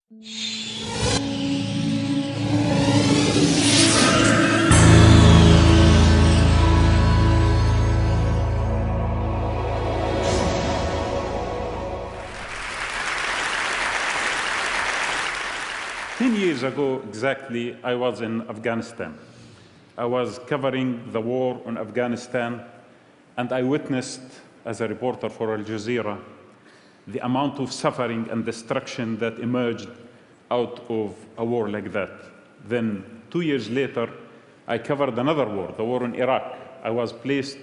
10 years ago, exactly, I was in Afghanistan. I was covering the war in Afghanistan, and I witnessed, as a reporter for Al Jazeera, the amount of suffering and destruction that emerged out of a war like that. Then, 2 years later, I covered another war, the war in Iraq. I was placed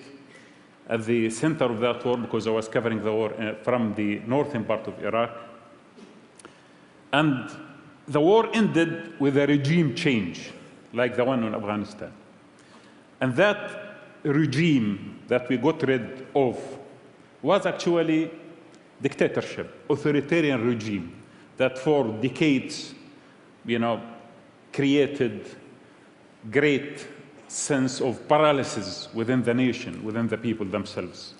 at the center of that war because I was covering the war from the northern part of Iraq. And the war ended with a regime change, like the one in Afghanistan. And that regime that we got rid of was actually dictatorship, authoritarian regime that for decades, created great sense of paralysis within the nation, within the people themselves.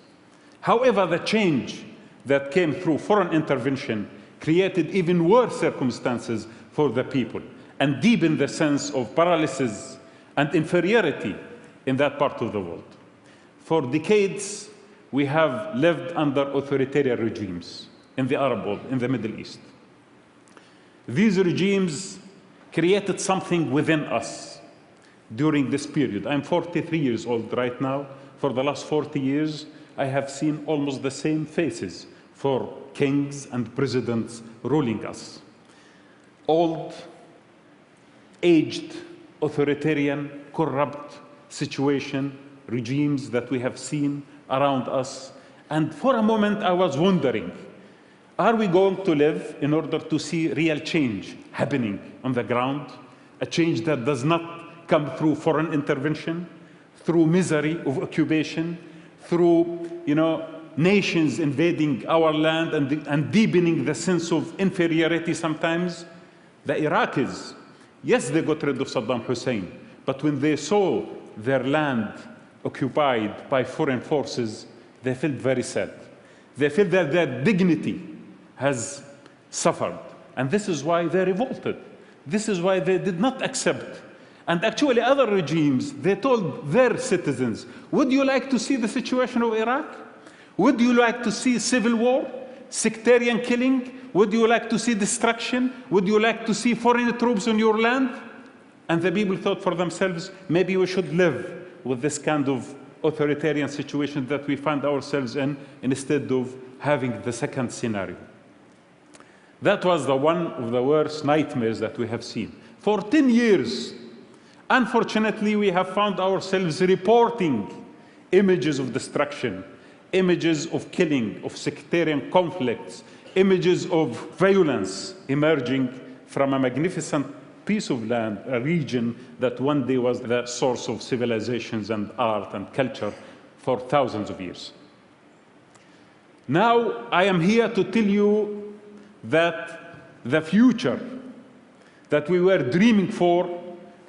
However, the change that came through foreign intervention created even worse circumstances for the people and deepened the sense of paralysis and inferiority in that part of the world. For decades, we have lived under authoritarian regimes in the Arab world, in the Middle East. These regimes created something within us during this period. I'm 43 years old right now. For the last 40 years, I have seen almost the same faces for kings and presidents ruling us. Old, aged, authoritarian, corrupt situation, regimes that we have seen around us. And for a moment, I was wondering, are we going to live in order to see real change happening on the ground? A change that does not come through foreign intervention, through misery of occupation, through, nations invading our land and deepening the sense of inferiority sometimes. The Iraqis, yes, they got rid of Saddam Hussein, but when they saw their land occupied by foreign forces, they felt very sad. They felt that their dignity has suffered. And this is why they revolted. This is why they did not accept. And actually other regimes, they told their citizens, would you like to see the situation of Iraq? Would you like to see civil war, sectarian killing? Would you like to see destruction? Would you like to see foreign troops on your land? And the people thought for themselves, maybe we should live with this kind of authoritarian situation that we find ourselves in, instead of having the second scenario. That was one of the worst nightmares that we have seen. For 10 years, unfortunately, we have found ourselves reporting images of destruction, images of killing, of sectarian conflicts, images of violence emerging from a magnificent piece of land, a region that one day was the source of civilizations and art and culture for thousands of years. Now, I am here to tell you that the future that we were dreaming for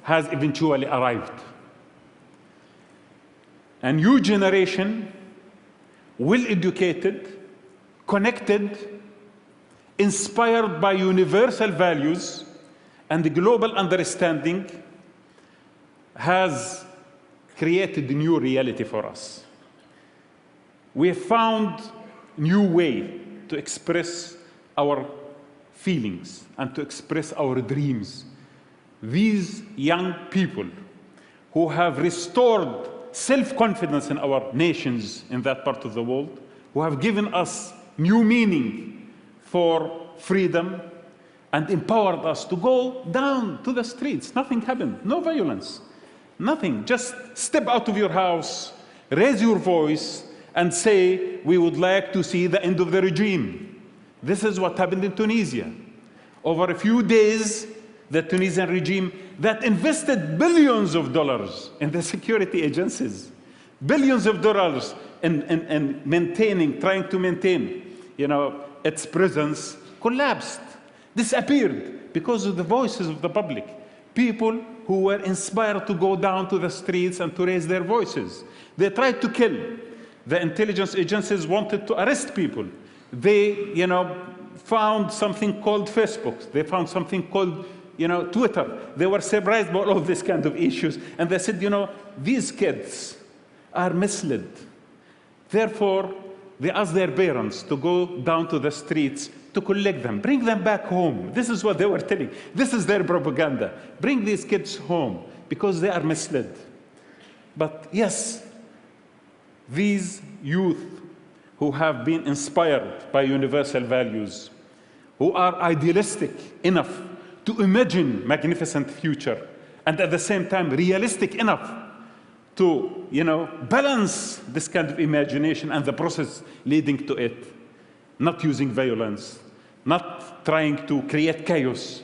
has eventually arrived. A new generation, well-educated, connected, inspired by universal values and global understanding, has created a new reality for us. We have found a new way to express our feelings and to express our dreams. These young people who have restored self-confidence in our nations in that part of the world, who have given us new meaning for freedom and empowered us to go down to the streets. Nothing happened, no violence, nothing. Just step out of your house, raise your voice, and say, we would like to see the end of the regime. This is what happened in Tunisia. Over a few days, the Tunisian regime that invested billions of dollars in the security agencies, billions of dollars in trying to maintain, its presence, collapsed, disappeared because of the voices of the public. People who were inspired to go down to the streets and to raise their voices. They tried to kill. The intelligence agencies wanted to arrest people. They, found something called Facebook. They found something called, Twitter. They were surprised by all of these kind of issues. And they said, these kids are misled. Therefore, they asked their parents to go down to the streets to collect them, bring them back home. This is what they were telling. This is their propaganda. Bring these kids home because they are misled. But yes, these youth who have been inspired by universal values, who are idealistic enough to imagine magnificent future, and at the same time realistic enough to balance this kind of imagination and the process leading to it, not using violence, not trying to create chaos.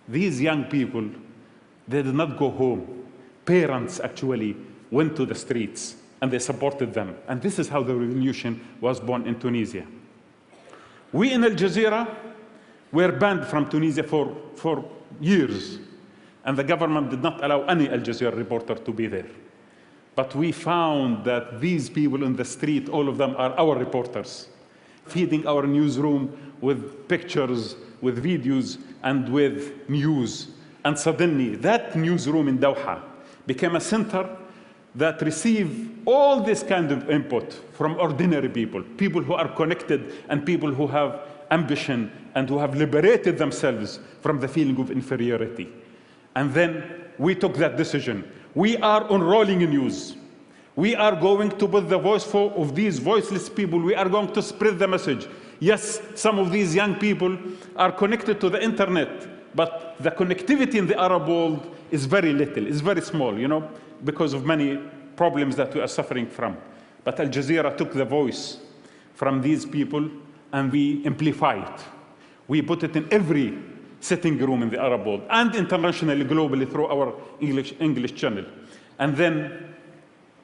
These young people, they did not go home. Parents actually went to the streets and they supported them. And this is how the revolution was born in Tunisia. We in Al Jazeera were banned from Tunisia for years. And the government did not allow any Al Jazeera reporter to be there. But we found that these people in the street, all of them are our reporters, feeding our newsroom with pictures, with videos, and with news. And suddenly, that newsroom in Doha became a center that received all this kind of input from ordinary people, people who are connected and people who have ambition and who have liberated themselves from the feeling of inferiority. And then we took that decision. We are unrolling news. We are going to put the voice of these voiceless people. We are going to spread the message. Yes, some of these young people are connected to the internet, but the connectivity in the Arab world is very little, is very small, because of many problems that we are suffering from. But Al Jazeera took the voice from these people and we amplified it. We put it in every sitting room in the Arab world and internationally, globally, through our English channel. And then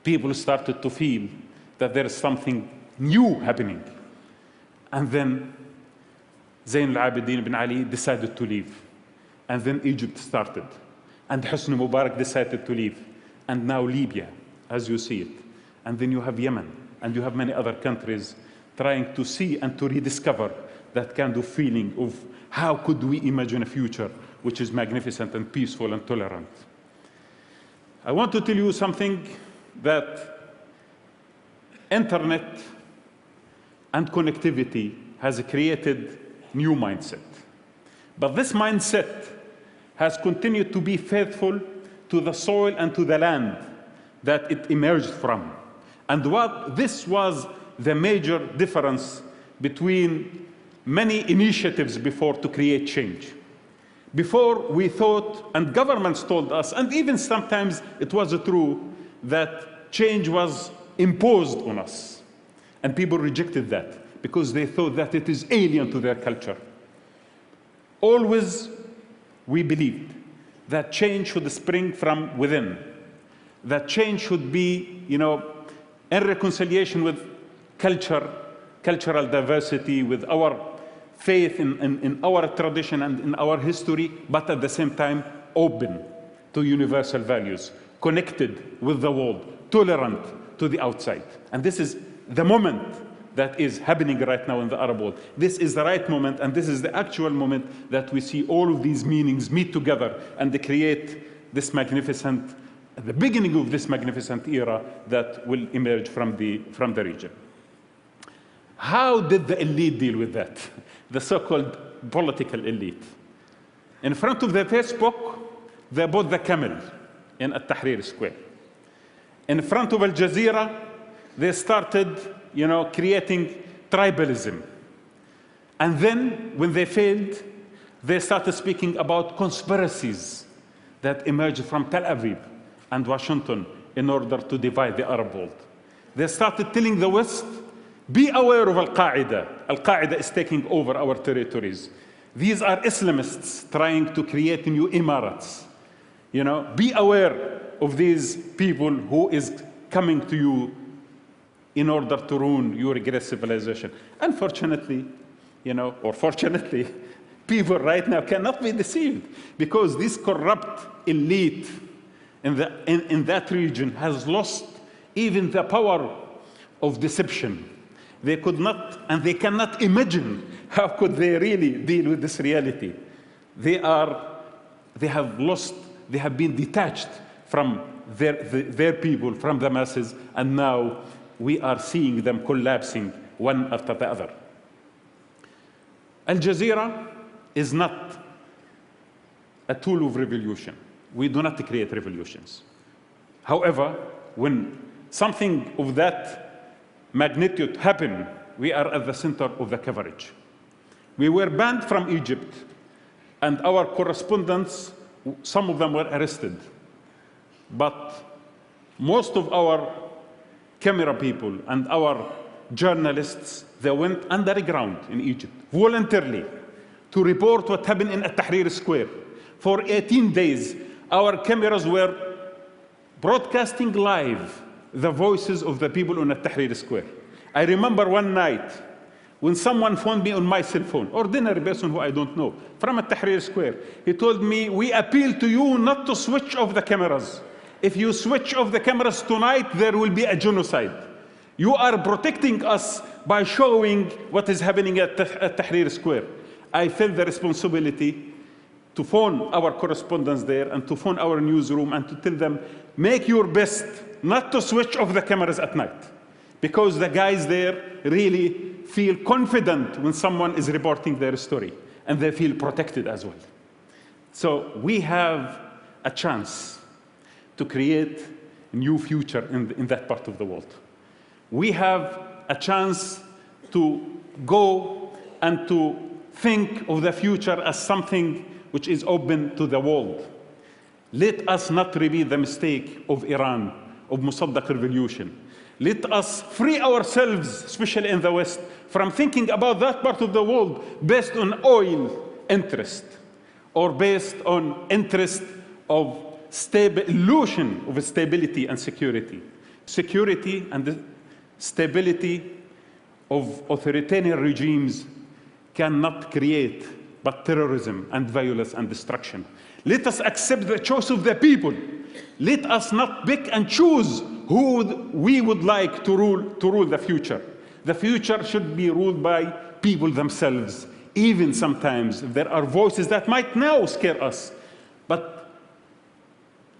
people started to feel that there is something new happening. And then Zayn al-Abidin ibn Ali decided to leave. And then Egypt started. And Hosni Mubarak decided to leave. And now Libya, as you see it. And then you have Yemen. And you have many other countries trying to see and to rediscover that kind of feeling of how could we imagine a future which is magnificent and peaceful and tolerant. I want to tell you something that internet and connectivity has created new mindset. But this mindset has continued to be faithful to the soil and to the land that it emerged from. And this was the major difference between many initiatives before to create change. Before we thought, and governments told us, and even sometimes it was true, that change was imposed on us. And people rejected that because they thought that it is alien to their culture. Always we believed that change should spring from within, that change should be, in reconciliation with culture, cultural diversity, with our faith in our tradition and in our history, but at the same time open to universal values, connected with the world, tolerant to the outside. And this is the moment that is happening right now in the Arab world. This is the right moment, and this is the actual moment that we see all of these meanings meet together and they create this magnificent, the beginning of this magnificent era that will emerge from the region. How did the elite deal with that? The so-called political elite. In front of the Facebook, they bought the camel in Al-Tahrir Square. In front of Al Jazeera, they started, creating tribalism. And then, when they failed, they started speaking about conspiracies that emerged from Tel Aviv and Washington in order to divide the Arab world. They started telling the West, be aware of Al-Qaeda. Al-Qaeda is taking over our territories. These are Islamists trying to create new Emirates. Be aware of these people who is coming to you in order to ruin your great civilization. Unfortunately, or fortunately, people right now cannot be deceived because this corrupt elite in that region has lost even the power of deception. they could not, and they cannot imagine how could they really deal with this reality. They have been detached from their people, from the masses, and now we are seeing them collapsing one after the other. Al Jazeera is not a tool of revolution. We do not create revolutions. However, when something of that magnitude happens, we are at the center of the coverage. We were banned from Egypt, and our correspondents, some of them were arrested. But most of our camera people and our journalists, they went underground in Egypt voluntarily to report what happened in Tahrir Square. For 18 days, our cameras were broadcasting live the voices of the people on Tahrir Square. I remember one night when someone phoned me on my cell phone, ordinary person who I don't know, from Tahrir Square. He told me, "We appeal to you not to switch off the cameras. If you switch off the cameras tonight, there will be a genocide. You are protecting us by showing what is happening at Tahrir Square." I felt the responsibility to phone our correspondents there and to phone our newsroom and to tell them, make your best not to switch off the cameras at night, because the guys there really feel confident when someone is reporting their story, and they feel protected as well. So we have a chance to create a new future in that part of the world. We have a chance to go and to think of the future as something which is open to the world. Let us not repeat the mistake of Iran, of Mossadegh revolution. Let us free ourselves, especially in the West, from thinking about that part of the world based on oil interest or based on interest of illusion of stability and security. Security and the stability of authoritarian regimes cannot create but terrorism and violence and destruction. Let us accept the choice of the people. Let us not pick and choose who we would like to rule the future. The future should be ruled by people themselves. Even sometimes there are voices that might now scare us, but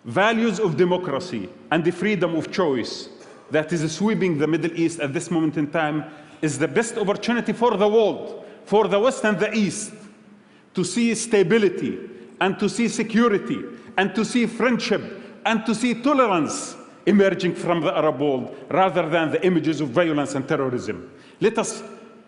values of democracy and the freedom of choice that is sweeping the Middle East at this moment in time is the best opportunity for the world, for the West and the East, to see stability and to see security and to see friendship and to see tolerance emerging from the Arab world rather than the images of violence and terrorism. Let us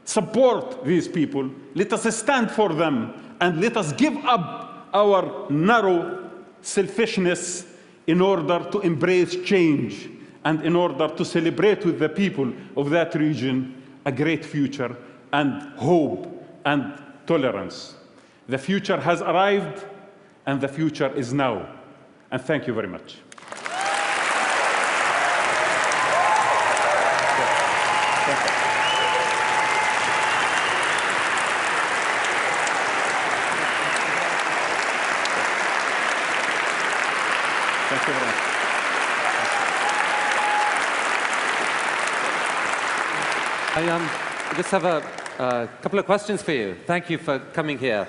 support these people, let us stand for them, and let us give up our narrow selfishness in order to embrace change and in order to celebrate with the people of that region a great future and hope and tolerance. The future has arrived, and the future is now. And thank you very much. Thank you very much. I just have a couple of questions for you. Thank you for coming here.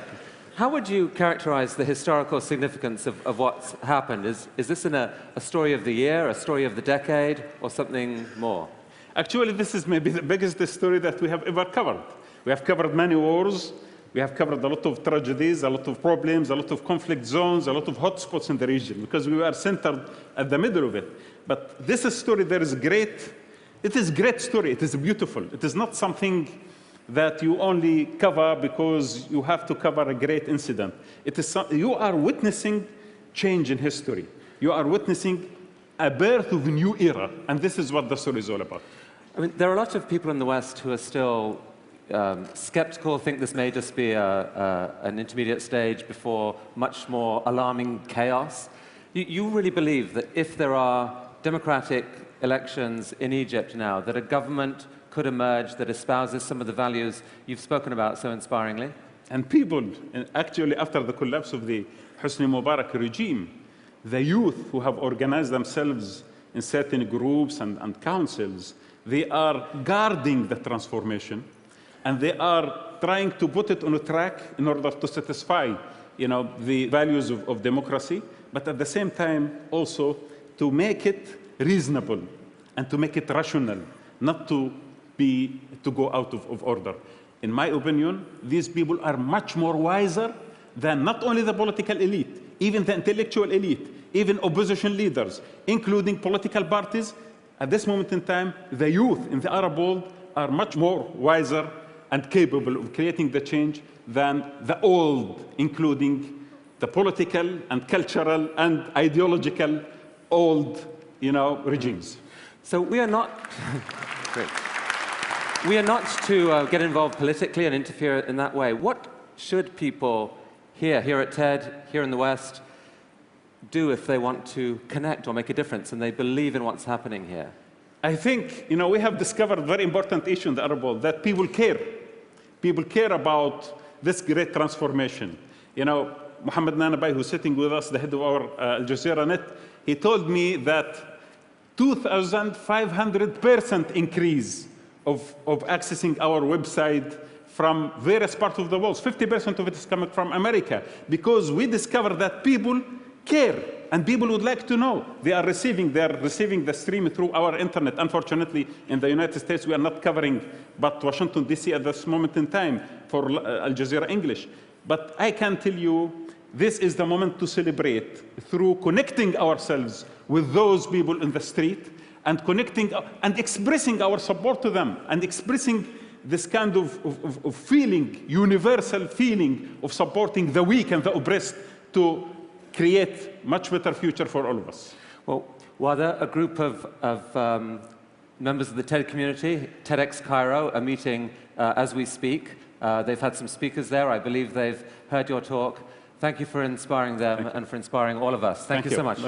How would you characterize the historical significance of what's happened? Is this a story of the year, a story of the decade, or something more? Actually, this is maybe the biggest story that we have ever covered. We have covered many wars. We have covered a lot of tragedies, a lot of problems, a lot of conflict zones, a lot of hotspots in the region, because we were centered at the middle of it. But this story, it is a great story. It is beautiful. It is not something that you only cover because you have to cover a great incident. You are witnessing change in history. You are witnessing a birth of a new era, and this is what the story is all about. I mean, there are a lot of people in the West who are still skeptical, think this may just be an intermediate stage before much more alarming chaos. You really believe that if there are democratic elections in Egypt now, that a government could emerge that espouses some of the values you've spoken about so inspiringly? And people, actually, after the collapse of the Hosni Mubarak regime, the youth who have organized themselves in certain groups and councils, They are guarding the transformation, and they are trying to put it on a track in order to satisfy, the values of democracy, but at the same time also to make it reasonable and to make it rational, not to go out of order. In my opinion, these people are much more wiser than not only the political elite, even the intellectual elite, even opposition leaders, including political parties. At this moment in time, the youth in the Arab world are much more wiser and capable of creating the change than the old, including the political and cultural and ideological old, regimes. So we are not, great. We are not to get involved politically and interfere in that way. What should people here at TED, here in the West, do if they want to connect or make a difference and they believe in what's happening here? I think, we have discovered a very important issue in the Arab world, that people care. People care about this great transformation. Mohammed Nanabai, who's sitting with us, the head of our Al Jazeera Net, he told me that 2,500% increase of accessing our website from various parts of the world. 50% of it is coming from America, because we discovered that people care and people would like to know. They are receiving the stream through our internet. Unfortunately, in the United States, we are not covering but Washington, D.C. at this moment in time for Al Jazeera English. But I can tell you, this is the moment to celebrate through connecting ourselves with those people in the street and connecting and expressing our support to them and expressing this kind of feeling, universal feeling of supporting the weak and the oppressed to create much better future for all of us. Well, Wadah, a group of members of the TED community, TEDx Cairo, are meeting as we speak. They've had some speakers there. I believe they've heard your talk. Thank you for inspiring them and for inspiring all of us. Thank you so much.